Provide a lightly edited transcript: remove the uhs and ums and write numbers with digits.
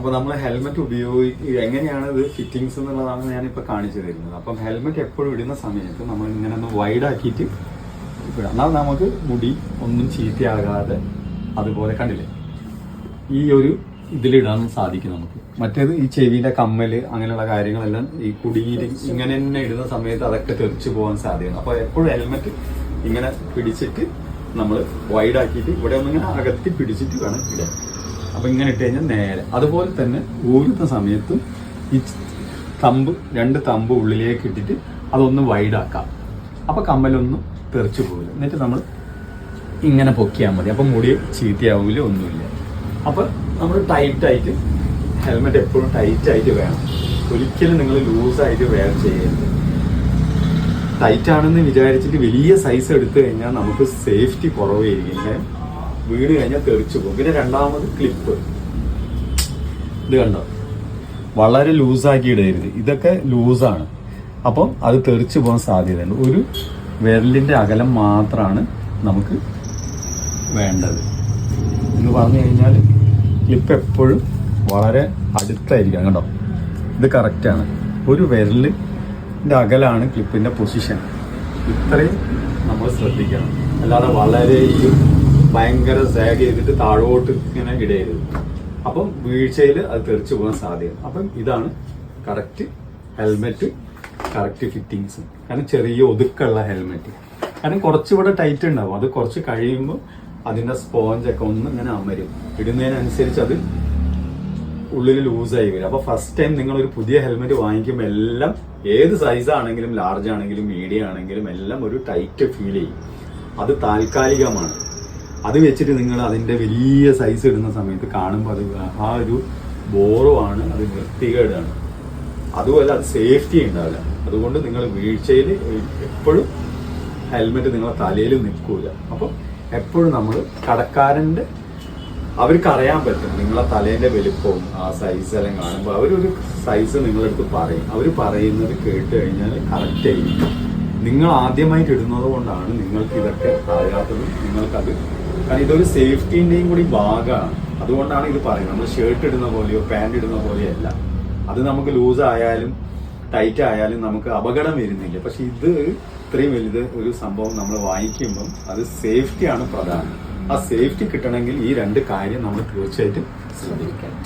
അപ്പോൾ നമ്മൾ ഹെൽമെറ്റ് എങ്ങനെയാണ് ഇത് ഫിറ്റിങ്സ് എന്നുള്ളതാണ് ഞാനിപ്പോൾ കാണിച്ചു തരുന്നത്. അപ്പം ഹെൽമെറ്റ് എപ്പോഴും ഇടുന്ന സമയത്ത് നമ്മൾ ഇങ്ങനെ ഒന്ന് വൈഡ് ആക്കിയിട്ട് ഇടാം. എന്നാൽ നമുക്ക് മുടി ഒന്നും ചീത്തയാകാതെ അതുപോലെ കണ്ടില്ലേ ഈ ഒരു ഇതിലിടാൻ സാധിക്കും നമുക്ക്. മറ്റേത് ഈ ചെവിയുടെ കമ്മല് അങ്ങനെയുള്ള കാര്യങ്ങളെല്ലാം ഈ കുടിയിൽ ഇങ്ങനെ തന്നെ ഇടുന്ന സമയത്ത് അതൊക്കെ തെറിച്ചു പോകാൻ സാധ്യതയാണ്. അപ്പോൾ എപ്പോഴും ഹെൽമെറ്റ് ഇങ്ങനെ പിടിച്ചിട്ട് നമ്മൾ വൈഡ് ആക്കിയിട്ട് ഇവിടെ ഒന്നിങ്ങനെ അകത്തി പിടിച്ചിട്ട് വേണം ഇടാൻ. അപ്പൊ ഇങ്ങനെ ഇട്ട് കഴിഞ്ഞാൽ നേരെ. അതുപോലെ തന്നെ ഊരുന്ന സമയത്തും ഈ രണ്ട് തമ്പ് ഉള്ളിലേക്ക് ഇട്ടിട്ട് അതൊന്ന് വൈഡാക്കാം. അപ്പൊ കമ്മലൊന്നും തെറിച്ചു പോകില്ല. എന്നിട്ട് നമ്മൾ ഇങ്ങനെ പൊക്കിയാൽ മതി. അപ്പൊ മുടി ചീത്തയാവില്ല, ഒന്നുമില്ല. അപ്പൊ നമ്മൾ ടൈറ്റായിട്ട് ഹെൽമെറ്റ് എപ്പോഴും ടൈറ്റായിട്ട് വേണം. ഒരിക്കലും നിങ്ങൾ ലൂസായിട്ട് വെയർ ചെയ്യരുത്. ടൈറ്റ് ആണെന്ന് വിചാരിച്ചിട്ട് വലിയ സൈസ് എടുത്തു കഴിഞ്ഞാൽ നമുക്ക് സേഫ്റ്റി കുറവായിരിക്കും. വീണ് കഴിഞ്ഞാൽ തെറിച്ചു പോകും. പിന്നെ രണ്ടാമത് ക്ലിപ്പ്, ഇത് കണ്ടോ, വളരെ ലൂസാക്കി ഇടരുത്. ഇതൊക്കെ ലൂസാണ്. അപ്പം അത് തെറിച്ചു പോകാൻ സാധ്യതയുണ്ട്. ഒരു വിരലിന്റെ അകലം മാത്രമാണ് നമുക്ക് വേണ്ടത് എന്ന് പറഞ്ഞു കഴിഞ്ഞാൽ ക്ലിപ്പ് എപ്പോഴും വളരെ അടുത്തായിരിക്കണം. കണ്ടോ, ഇത് കറക്റ്റാണ്. ഒരു വിരലിന്റെ അകലാണ് ക്ലിപ്പിന്റെ പൊസിഷൻ. ഇത്രയും നമ്മൾ ശ്രദ്ധിക്കണം. അല്ലാതെ വളരെ ഭയങ്കര സാഗ് ചെയ്തിട്ട് താഴോട്ട് ഇങ്ങനെ ഇടയരുത്. അപ്പം വീഴ്ചയിൽ അത് തെറിച്ചു പോകാൻ സാധ്യത. അപ്പം ഇതാണ് കറക്റ്റ് ഹെൽമെറ്റ്, കറക്റ്റ് ഫിറ്റിങ്സ്. കാരണം ചെറിയ ഒതുക്കുള്ള ഹെൽമെറ്റ്. കാരണം കുറച്ചുകൂടെ ടൈറ്റ് ഉണ്ടാവും. അത് കുറച്ച് കഴിയുമ്പോൾ അതിന്റെ സ്പോഞ്ചൊക്കെ ഒന്ന് ഇങ്ങനെ അമരും. ഇടുന്നതിനനുസരിച്ച് അത് ഉള്ളിൽ ലൂസായി വരും. അപ്പൊ ഫസ്റ്റ് ടൈം നിങ്ങൾ ഒരു പുതിയ ഹെൽമെറ്റ് വാങ്ങിക്കുമ്പോൾ എല്ലാം ഏത് സൈസ് ആണെങ്കിലും, ലാർജ് ആണെങ്കിലും മീഡിയം ആണെങ്കിലും എല്ലാം ഒരു ടൈറ്റ് ഫീൽ ചെയ്യും. അത് താൽക്കാലികമാണ്. അത് വെച്ചിട്ട് നിങ്ങൾ അതിന്റെ വലിയ സൈസ് ഇടുന്ന സമയത്ത് കാണുമ്പോൾ അത് ആ ഒരു ബോറുമാണ്, അത് വൃത്തികേടാണ്. അതുപോലെ അത് സേഫ്റ്റി ഉണ്ടാവില്ല. അതുകൊണ്ട് നിങ്ങൾ വീഴ്ചയിൽ എപ്പോഴും ഹെൽമെറ്റ് നിങ്ങളെ തലയിൽ നിൽക്കൂല. അപ്പം എപ്പോഴും നമ്മൾ കടക്കാരൻ്റെ അവർക്ക് അറിയാൻ പറ്റും നിങ്ങളെ തലേന്റെ വലുപ്പവും ആ സൈസ് എല്ലാം കാണുമ്പോൾ അവരൊരു സൈസ് നിങ്ങളെടുത്ത് പറയും. അവർ പറയുന്നത് കേട്ട് കഴിഞ്ഞാൽ കറക്റ്റ് ആയിരിക്കും. നിങ്ങൾ ആദ്യമായിട്ട് ഇടുന്നത് കൊണ്ടാണ് നിങ്ങൾക്ക് ഇതൊക്കെ അറിയാത്തത്. നിങ്ങൾക്കത് കാരണം ഇതൊരു സേഫ്റ്റിന്റെയും കൂടി ഭാഗമാണ്. അതുകൊണ്ടാണ് ഇത് പറയുന്നത്. നമ്മൾ ഷർട്ട് ഇടുന്ന പോലെയോ പാൻറ് ഇടുന്ന പോലെയോ അല്ല. അത് നമുക്ക് ലൂസ് ആയാലും ടൈറ്റ് ആയാലും നമുക്ക് അപകടം വരുന്നില്ല. പക്ഷെ ഇത് ഇത്രയും വലുത് ഒരു സംഭവം നമ്മൾ വാങ്ങിക്കുമ്പം അത് സേഫ്റ്റിയാണ് പ്രധാനം. ആ സേഫ്റ്റി കിട്ടണമെങ്കിൽ ഈ രണ്ട് കാര്യം നമ്മൾ തീർച്ചയായിട്ടും ശ്രദ്ധിക്കണം.